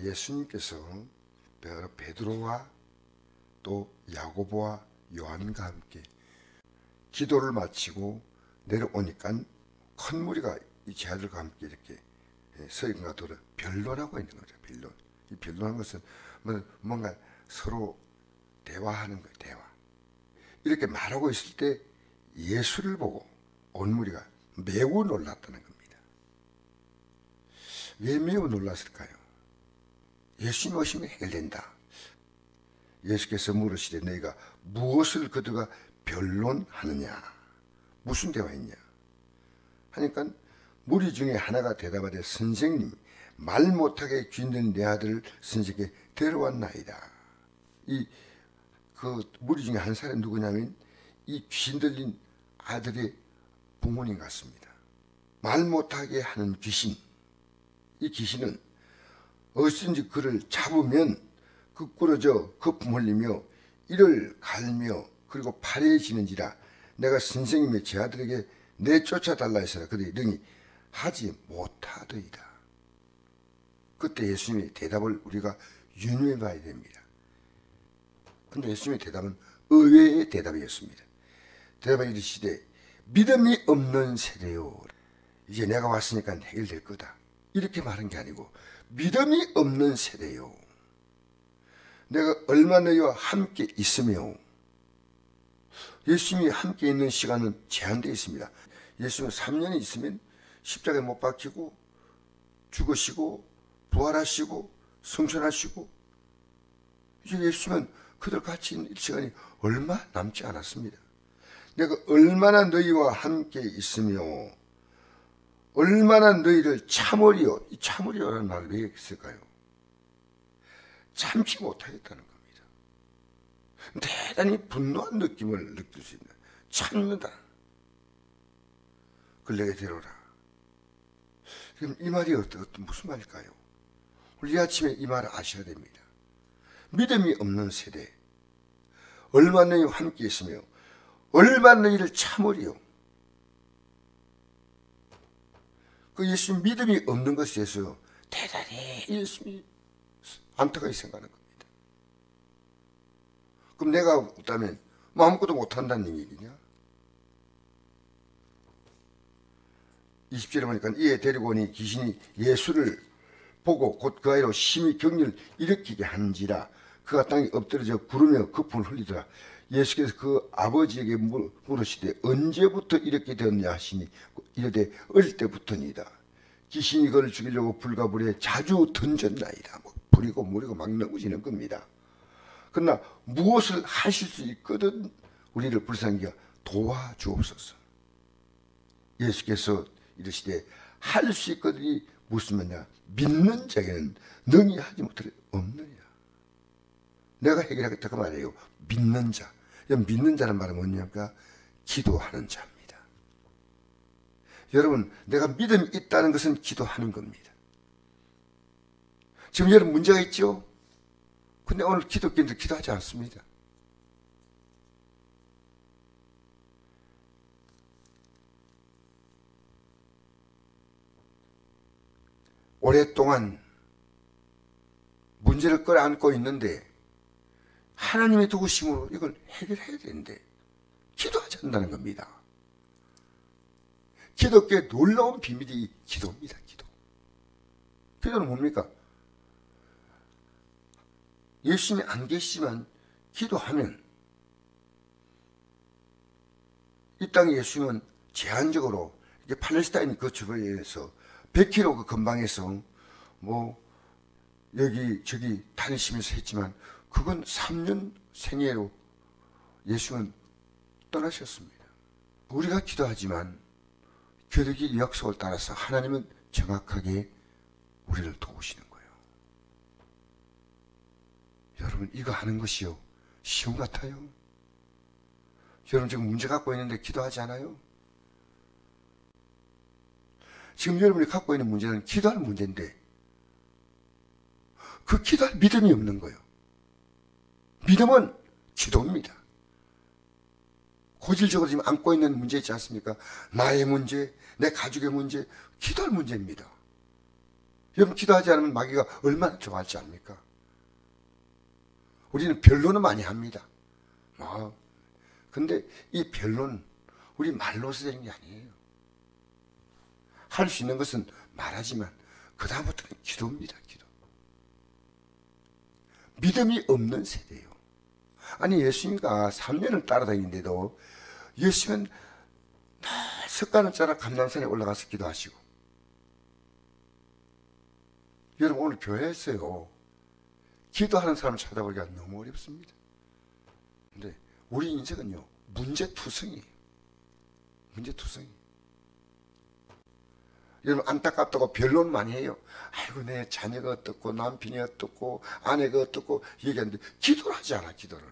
예수님께서 베드로와 또 야고보와 요한과 함께 기도를 마치고 내려오니까 큰 무리가 이 제자들과 함께 이렇게 서인과 도를 변론하고 있는 거죠. 변론. 이 변론한 것은 뭔가 서로 대화하는 거예요. 대화. 이렇게 말하고 있을 때 예수를 보고 온 무리가 매우 놀랐다는 겁니다. 왜 매우 놀랐을까요? 예수님 오시면 해결된다. 예수께서 물으시되 너희가 무엇을 그들과 변론하느냐? 무슨 대화했냐? 하니까 무리 중에 하나가 대답하되 선생님, 말 못하게 귀 들린 내 아들을 선생님께 데려왔나이다. 그 무리 중에 한 사람이 누구냐면 이 귀신 들린 아들의 부모님 같습니다. 말 못하게 하는 귀신. 이 귀신은 어찌든지 그를 잡으면 그 꿇어져 거품 흘리며 이를 갈며 그리고 파래지는지라 내가 선생님의 제 아들에게 내쫓아달라 했으나 그들이 능히 하지 못하더이다. 그때 예수님의 대답을 우리가 유념해 봐야 됩니다. 근데 예수님의 대답은 의외의 대답이었습니다. 대답이 이르시되 믿음이 없는 세대요. 이제 내가 왔으니까 해결될 거다. 이렇게 말한 게 아니고 믿음이 없는 세대요. 내가 얼마나 너희와 함께 있으며 예수님이 함께 있는 시간은 제한되어 있습니다. 예수님은 3년이 있으면 십자가에 못 박히고 죽으시고 부활하시고 성천하시고 이제 예수님은 그들 같이 있는 시간이 얼마 남지 않았습니다. 내가 얼마나 너희와 함께 있으며 얼마나 너희를 참으리요. 이 참으리요라는 말을 왜 했을까요? 참지 못하겠다는 겁니다. 대단히 분노한 느낌을 느낄 수 있는 참는다. 그걸 내게 데려오라. 그럼 이 말이 무슨 말일까요? 우리 이 아침에 이 말을 아셔야 됩니다. 믿음이 없는 세대, 얼마나 너희와 함께 있으며 얼마나 너희를 참으리요. 그 예수님 믿음이 없는 것에 대해서 대단히 열심히 안타까이 생각하는 겁니다. 그럼 내가 없다면 아무것도 못한다는 얘기냐? 20절에 보니까 이에 데리고 오니 귀신이 예수를 보고 곧 그 아이로 심히 격려를 일으키게 하는지라 그가 땅에 엎드러져 구르며 거품을 흘리더라. 예수께서 그 아버지에게 물으시되 언제부터 이렇게 되었냐 하시니 이르되 어릴 때부터니이다. 귀신이 그를 죽이려고 불과 물에 자주 던졌나이다. 불이고 물이고 막 넘어지는 겁니다. 그러나 무엇을 하실 수 있거든 우리를 불쌍히 도와주옵소서. 예수께서 이르시되 할 수 있거든이 무슨 말이냐? 믿는 자에게는 능히 하지 못할 없느냐. 내가 해결하겠다 그 말이에요. 믿는 자. 믿는 자는 말은 뭐냐니까 기도하는 자입니다. 여러분, 내가 믿음이 있다는 것은 기도하는 겁니다. 지금 여러분 문제가 있죠? 근데 오늘 기독교인들 기도하지 않습니다. 오랫동안 문제를 끌어안고 있는데 하나님의 도우심으로 이걸 해결해야 되는데 기도하지 않는다는 겁니다. 기독교의 놀라운 비밀이 기도입니다. 기도. 기도는 뭡니까? 예수님이 안 계시지만 기도하면 이 땅에 예수님은 제한적으로 이게 팔레스타인 그 주변에서 100km 그 근방에서 여기 저기 다니시면서 했지만 그건 3년 생애로 예수는 떠나셨습니다. 우리가 기도하지만 기독의 약속을 따라서 하나님은 정확하게 우리를 도우시는 거예요. 여러분 이거 하는 것이요 쉬운 것 같아요? 여러분 지금 문제 갖고 있는데 기도하지 않아요? 지금 여러분이 갖고 있는 문제는 기도할 문제인데 그 기도할 믿음이 없는 거예요. 믿음은 기도입니다. 고질적으로 지금 안고 있는 문제 있지 않습니까? 나의 문제, 내 가족의 문제, 기도할 문제입니다. 여러분 기도하지 않으면 마귀가 얼마나 좋아할지 압니까? 우리는 변론은 많이 합니다. 근데 이 변론 우리 말로서 되는 게 아니에요. 할 수 있는 것은 말하지만 그 다음부터는 기도입니다. 기도. 믿음이 없는 세대예요. 아니 예수님과 3년을 따라다니는데도 예수님은 날 석가는 자라 감람산에 올라가서 기도하시고, 여러분 오늘 교회에서요 기도하는 사람을 찾아보기가 너무 어렵습니다. 근데 우리 인생은요 문제투성이에요. 문제투성이. 여러분 안타깝다고 변론 많이 해요. 아이고 내 자녀가 어떻고 남편이 어떻고 아내가 어떻고 얘기하는데 기도를 하지 않아. 기도를.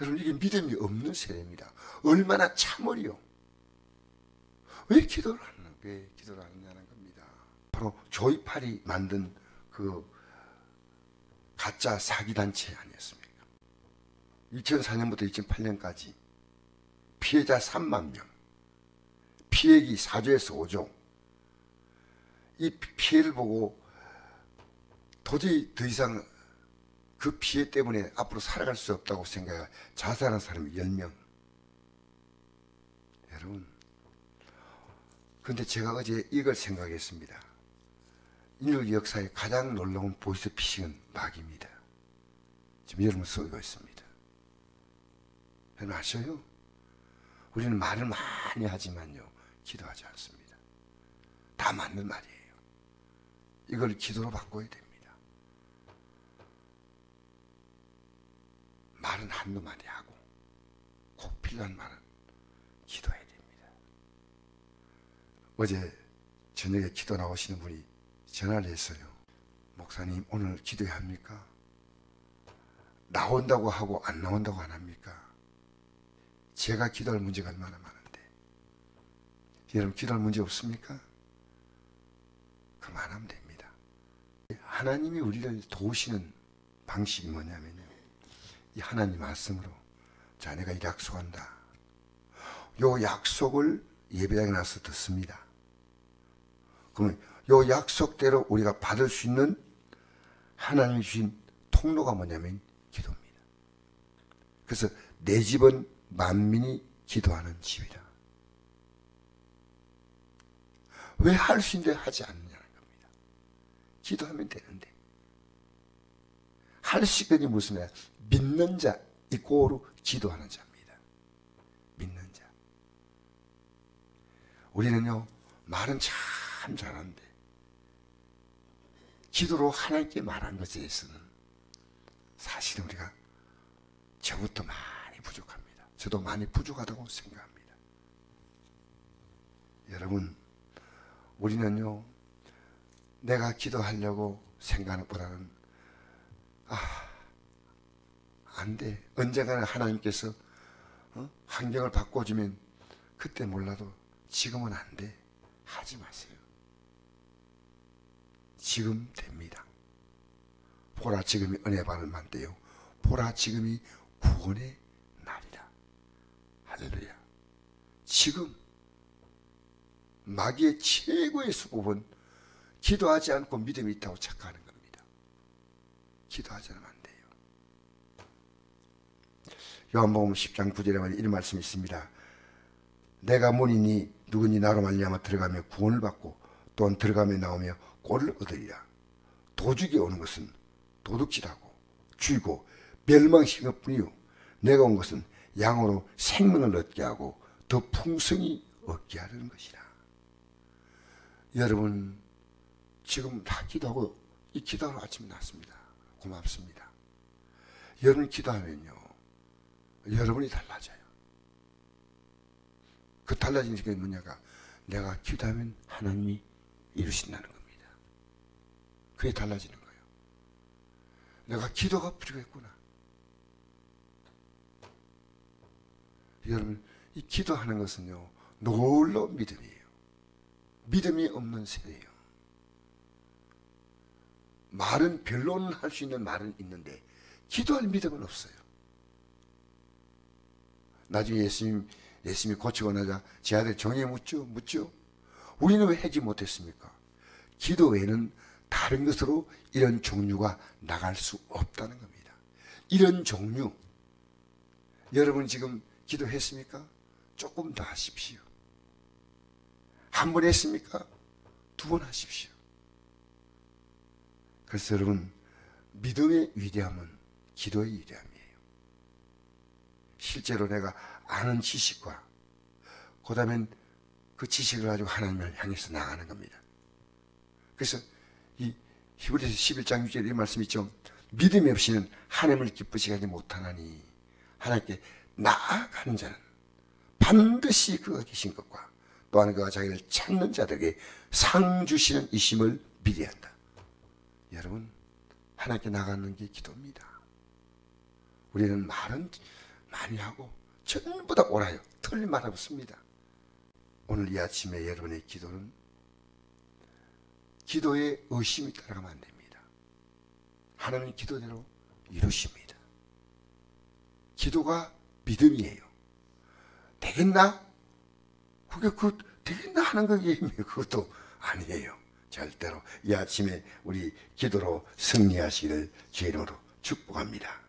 여러분 이게 믿음이 없는 세대입니다. 얼마나 참으리요. 왜 기도를 하느냐는 겁니다. 바로 조이팔이 만든 그 가짜 사기단체 아니었습니까? 2004년부터 2008년까지 피해자 3만 명, 피해액이 4조에서 5조. 이 피해를 보고 도저히 더 이상 그 피해 때문에 앞으로 살아갈 수 없다고 생각해 자살한 사람이 10명. 여러분, 근데 제가 어제 이걸 생각했습니다. 인류 역사의 가장 놀라운 보이스피싱은 마귀입니다. 지금 여러분 쏘고 있습니다. 여러분 아셔요? 우리는 말을 많이 하지만요 기도하지 않습니다. 다 맞는 말이에요. 이걸 기도로 바꿔야 됩니다. 말은 한두 마디 하고 꼭 필요한 말은 기도해야 됩니다. 어제 저녁에 기도 나오시는 분이 전화를 했어요. 목사님 오늘 기도해야 합니까? 나온다고 하고 안 나온다고 안 합니까? 제가 기도할 문제가 얼마나 많은데 여러분 기도할 문제 없습니까? 그럼 안 하면 됩니다. 하나님이 우리를 도우시는 방식이 뭐냐면요, 이 하나님 말씀으로 자 내가 이 약속한다. 요 약속을 예배당에 나서 듣습니다. 그러면 요 약속대로 우리가 받을 수 있는 하나님이 주신 통로가 뭐냐면 기도입니다. 그래서 내 집은 만민이 기도하는 집이다. 왜 할 수 있는데 하지 않느냐는 겁니다. 기도하면 되는데. 할 수 있거니 무슨 말이야? 믿는 자 이꼬로 기도하는 자입니다. 믿는 자. 우리는요 말은 참 잘하는데 기도로 하나님께 말한 것에 대해서는 사실은 우리가 저부터 많이 부족합니다. 저도 많이 부족하다고 생각합니다. 여러분 우리는요 내가 기도하려고 생각하는 보다는 안 돼. 언젠가는 하나님께서 환경을 바꿔주면 그때 몰라도 지금은 안 돼. 하지 마세요. 지금 됩니다. 보라 지금이 은혜 받을 만때요. 보라 지금이 구원의 날이다. 할렐루야. 지금 마귀의 최고의 수법은 기도하지 않고 믿음이 있다고 착각하는 겁니다. 기도하지 않으면 안 돼요. 요한복음 10장 9절에 보면 이런 말씀이 있습니다. 내가 문이니 누구니 나로 말미암아 들어가며 구원을 받고 또한 들어가며 나오며 꼴을 얻으리라. 도둑이 오는 것은 도둑질하고 죽이고 멸망시킬 뿐이요 내가 온 것은 양으로 생명을 얻게 하고 더 풍성히 얻게 하려는 것이라. 여러분 지금 다 기도하고 이 기도하러 아침에 났습니다. 고맙습니다. 여러분 기도하면요 여러분이 달라져요. 그 달라지는 게 뭐냐가 내가 기도하면 하나님이 이루신다는 겁니다. 그게 달라지는 거예요. 내가 기도가 필요했구나. 여러분 이 기도하는 것은요 놀라운 믿음이에요. 믿음이 없는 세대예요. 말은 변론은 할 수 있는 말은 있는데 기도할 믿음은 없어요. 나중에 예수님이 고치고 나자 제 아들 정에 묻죠. 우리는 왜 하지 못했습니까? 기도 외에는 다른 것으로 이런 종류가 나갈 수 없다는 겁니다. 이런 종류, 여러분 지금 기도했습니까? 조금 더 하십시오. 한 번 했습니까? 두 번 하십시오. 그래서 여러분, 믿음의 위대함은 기도의 위대함이에요. 실제로 내가 아는 지식과 그 다음엔 그 지식을 가지고 하나님을 향해서 나가는 겁니다. 그래서 이 히브리서 11장 6절에 이 말씀 있죠. 믿음이 없이는 하나님을 기쁘시게 하지 못하나니 하나님께 나아가는 자는 반드시 그가 계신 것과 또한 그가 자기를 찾는 자들에게 상 주시는 이심을 믿어야 한다. 여러분, 하나님께 나가는 게 기도입니다. 우리는 말은 많이 하고 전부 다 옳아요. 틀린 말 없습니다. 오늘 이 아침에 여러분의 기도는 기도에 의심이 따라가면 안 됩니다. 하나님은 기도대로 이루십니다. 기도가 믿음이에요. 되겠나? 그게 되겠나 하는 거기 그것도 아니에요. 절대로 이 아침에 우리 기도로 승리하시기를 주의 이름으로 축복합니다.